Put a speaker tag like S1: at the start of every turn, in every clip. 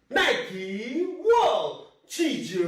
S1: 나이키 워치즈.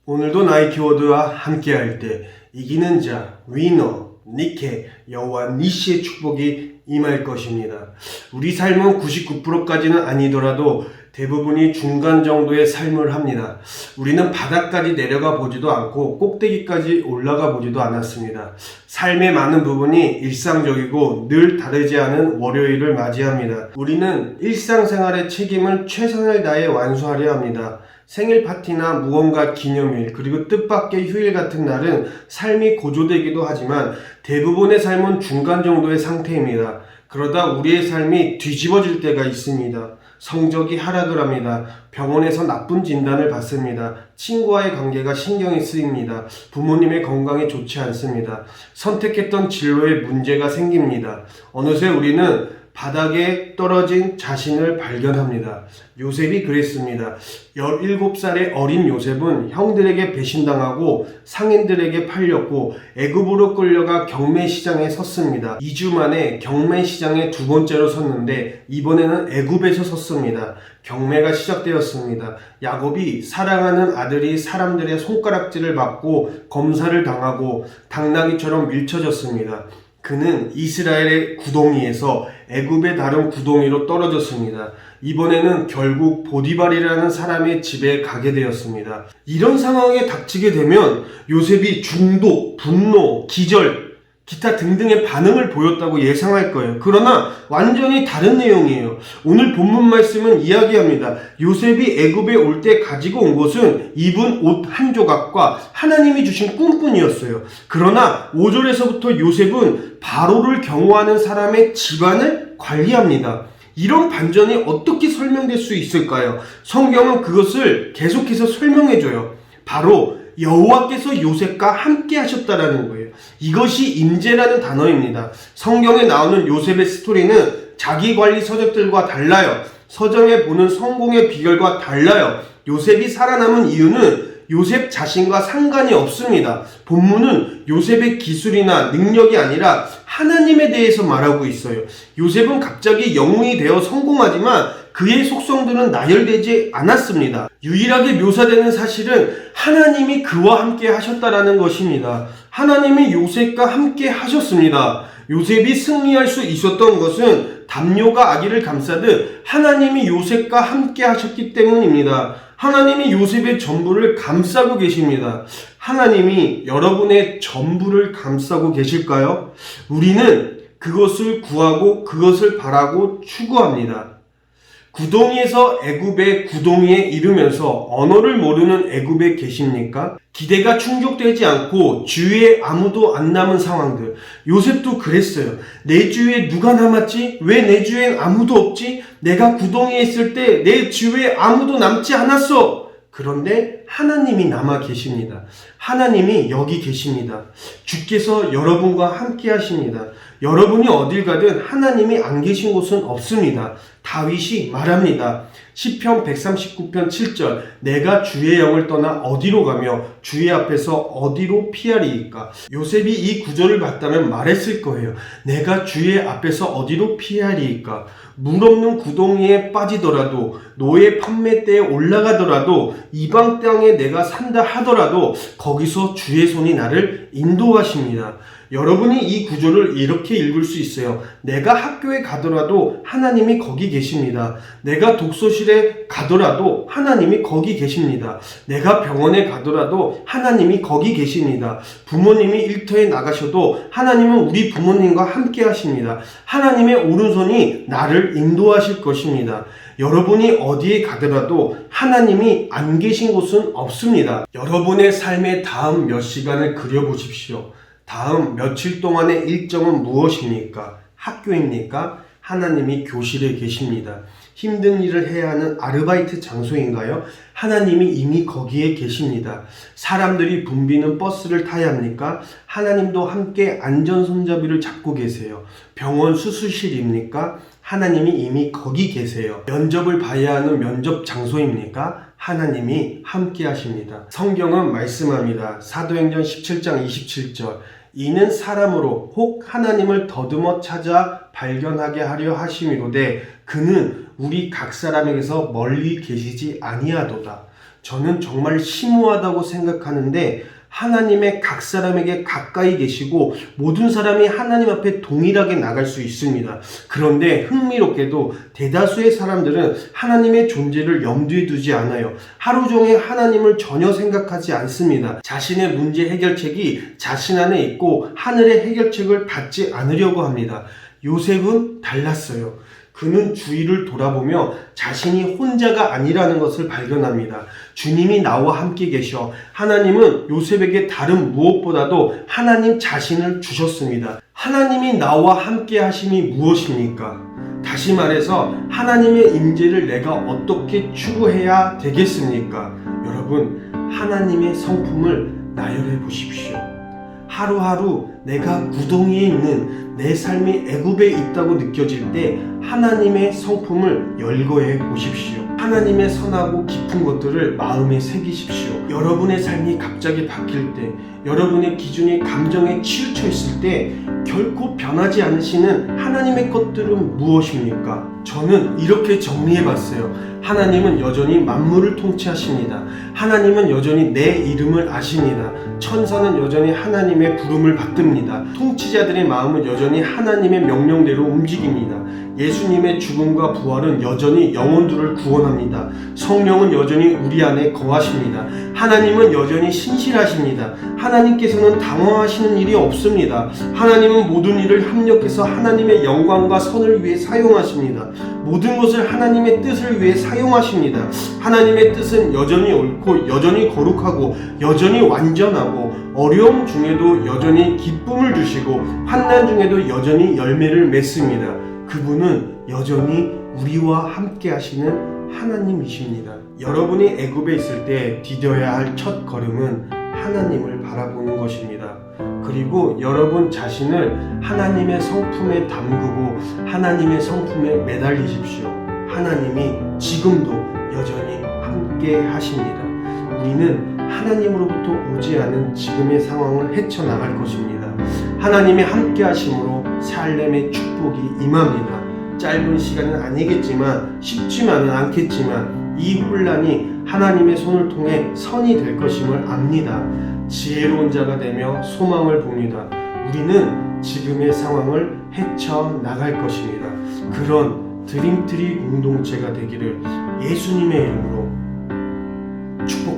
S1: 오늘도 나이키 워드와 함께할 때 이기는 자, 위너, 니케, 여호와 니시의 축복이 임할 것입니다. 우리 삶은 99%까지는 아니더라도 대부분이 중간 정도의 삶을 합니다. 우리는 바닥까지 내려가 보지도 않고 꼭대기까지 올라가 보지도 않았습니다. 삶의 많은 부분이 일상적이고 늘 다르지 않은 월요일을 맞이합니다. 우리는 일상생활의 책임을 최선을 다해 완수하려 합니다. 생일 파티나 무언가 기념일 그리고 뜻밖의 휴일 같은 날은 삶이 고조되기도 하지만 대부분의 삶은 중간 정도의 상태입니다. 그러다 우리의 삶이 뒤집어질 때가 있습니다. 성적이 하락을 합니다. 병원에서 나쁜 진단을 받습니다. 친구와의 관계가 신경이 쓰입니다. 부모님의 건강이 좋지 않습니다. 선택했던 진로에 문제가 생깁니다. 어느새 우리는 바닥에 떨어진 자신을 발견합니다. 요셉이 그랬습니다. 17살의 어린 요셉은 형들에게 배신당하고 상인들에게 팔렸고 애굽으로 끌려가 경매시장에 섰습니다. 2주 만에 경매시장에 두 번째로 섰는데 이번에는 애굽에서 섰습니다. 경매가 시작되었습니다. 야곱이 사랑하는 아들이 사람들의 손가락질을 받고 검사를 당하고 당나귀처럼 밀쳐졌습니다. 그는 이스라엘의 구덩이에서 애굽의 다른 구덩이로 떨어졌습니다. 이번에는 결국 보디발이라는 사람의 집에 가게 되었습니다. 이런 상황에 닥치게 되면 요셉이 중독, 분노, 기절, 기타 등등의 반응을 보였다고 예상할 거예요. 그러나 완전히 다른 내용이에요. 오늘 본문 말씀은 이야기합니다. 요셉이 애굽에 올 때 가지고 온 것은 입은 옷 한 조각과 하나님이 주신 꿈뿐이었어요. 그러나 5절에서부터 요셉은 바로를 경호하는 사람의 집안을 관리합니다. 이런 반전이 어떻게 설명될 수 있을까요? 성경은 그것을 계속해서 설명해줘요. 바로 여호와께서 요셉과 함께 하셨다라는 거예요. 이것이 임재라는 단어입니다. 성경에 나오는 요셉의 스토리는 자기 관리 서적들과 달라요. 서점에 보는 성공의 비결과 달라요. 요셉이 살아남은 이유는 요셉 자신과 상관이 없습니다. 본문은 요셉의 기술이나 능력이 아니라 하나님에 대해서 말하고 있어요. 요셉은 갑자기 영웅이 되어 성공하지만 그의 속성들은 나열되지 않았습니다. 유일하게 묘사되는 사실은 하나님이 그와 함께 하셨다라는 것입니다. 하나님이 요셉과 함께 하셨습니다. 요셉이 승리할 수 있었던 것은 담요가 아기를 감싸듯 하나님이 요셉과 함께 하셨기 때문입니다. 하나님이 요셉의 전부를 감싸고 계십니다. 하나님이 여러분의 전부를 감싸고 계실까요? 우리는 그것을 구하고 그것을 바라고 추구합니다. 구덩이에서 애굽의 구덩이에 이르면서 언어를 모르는 애굽에 계십니까? 기대가 충족되지 않고 주위에 아무도 안 남은 상황들. 요셉도 그랬어요. 내 주위에 누가 남았지? 왜 내 주위엔 아무도 없지? 내가 구덩이에 있을 때 내 주위에 아무도 남지 않았어. 그런데 하나님이 남아 계십니다. 하나님이 여기 계십니다. 주께서 여러분과 함께 하십니다. 여러분이 어딜 가든 하나님이 안 계신 곳은 없습니다. 다윗이 말합니다. 시편 139편 7절 내가 주의 영을 떠나 어디로 가며 주의 앞에서 어디로 피하리이까. 요셉이 이 구절을 봤다면 말했을 거예요. 내가 주의 앞에서 어디로 피하리이까. 물 없는 구덩이에 빠지더라도 노예 판매대에 올라가더라도 이방 땅에 내가 산다 하더라도 거기서 주의 손이 나를 인도하십니다. 여러분이 이 구절을 이렇게 읽을 수 있어요. 내가 학교에 가더라도 하나님이 거기 계십니다. 내가 독서실에 가더라도 하나님이 거기 계십니다. 내가 병원에 가더라도 하나님이 거기 계십니다. 부모님이 일터에 나가셔도 하나님은 우리 부모님과 함께 하십니다. 하나님의 오른손이 나를 인도하실 것입니다. 여러분이 어디에 가더라도 하나님이 안 계신 곳은 없습니다. 여러분의 삶의 다음 몇 시간을 그려보십시오. 다음 며칠 동안의 일정은 무엇입니까? 학교입니까? 하나님이 교실에 계십니다. 힘든 일을 해야 하는 아르바이트 장소인가요? 하나님이 이미 거기에 계십니다. 사람들이 붐비는 버스를 타야 합니까? 하나님도 함께 안전손잡이를 잡고 계세요. 병원 수술실입니까? 하나님이 이미 거기 계세요. 면접을 봐야 하는 면접 장소입니까? 하나님이 함께 하십니다. 성경은 말씀합니다. 사도행전 17장 27절 이는 사람으로 혹 하나님을 더듬어 찾아 발견하게 하려 하심이로되 그는 우리 각 사람에게서 멀리 계시지 아니하도다. 저는 정말 심오하다고 생각하는데 하나님의 각 사람에게 가까이 계시고 모든 사람이 하나님 앞에 동일하게 나갈 수 있습니다. 그런데 흥미롭게도 대다수의 사람들은 하나님의 존재를 염두에 두지 않아요. 하루 종일 하나님을 전혀 생각하지 않습니다. 자신의 문제 해결책이 자신 안에 있고 하늘의 해결책을 받지 않으려고 합니다. 요셉은 달랐어요. 그는 주위를 돌아보며 자신이 혼자가 아니라는 것을 발견합니다. 주님이 나와 함께 계셔. 하나님은 요셉에게 다른 무엇보다도 하나님 자신을 주셨습니다. 하나님이 나와 함께 하심이 무엇입니까? 다시 말해서 하나님의 임재를 내가 어떻게 추구해야 되겠습니까? 여러분, 하나님의 성품을 나열해 보십시오. 하루하루 내가 구덩이에 있는 내 삶이 애굽에 있다고 느껴질 때 하나님의 성품을 열거해 보십시오. 하나님의 선하고 깊은 것들을 마음에 새기십시오. 여러분의 삶이 갑자기 바뀔 때, 여러분의 기준이 감정에 치우쳐 있을 때 결코 변하지 않으시는 하나님의 것들은 무엇입니까? 저는 이렇게 정리해 봤어요. 하나님은 여전히 만물을 통치하십니다. 하나님은 여전히 내 이름을 아십니다. 천사는 여전히 하나님의 부름을 받듭니다. 통치자들의 마음은 여전히 하나님의 명령대로 움직입니다. 예수님의 죽음과 부활은 여전히 영혼들을 구원합니다. 성령은 여전히 우리 안에 거하십니다. 하나님은 여전히 신실하십니다. 하나님께서는 당황하시는 일이 없습니다. 하나님은 모든 일을 합력해서 하나님의 영광과 선을 위해 사용하십니다. 모든 것을 하나님의 뜻을 위해 사용하십니다. 하나님의 뜻은 여전히 옳고 여전히 거룩하고 여전히 완전하고 어려움 중에도 여전히 기쁨을 주시고 환난 중에도 여전히 열매를 맺습니다. 그분은 여전히 우리와 함께 하시는 하나님이십니다. 여러분이 애굽에 있을 때 디뎌야 할 첫 걸음은 하나님을 바라보는 것입니다. 그리고 여러분 자신을 하나님의 성품에 담그고 하나님의 성품에 매달리십시오. 하나님이 지금도 여전히 함께 하십니다. 우리는 하나님으로부터 오지 않은 지금의 상황을 헤쳐나갈 것입니다. 하나님의 함께 하심으로 살렘의 축복이 임합니다. 짧은 시간은 아니겠지만 쉽지만은 않겠지만 이 혼란이 하나님의 손을 통해 선이 될 것임을 압니다. 지혜로운 자가 되며 소망을 봅니다. 우리는 지금의 상황을 헤쳐나갈 것입니다. 그런 드림트리 공동체가 되기를 예수님의 이름으로 축복합니다.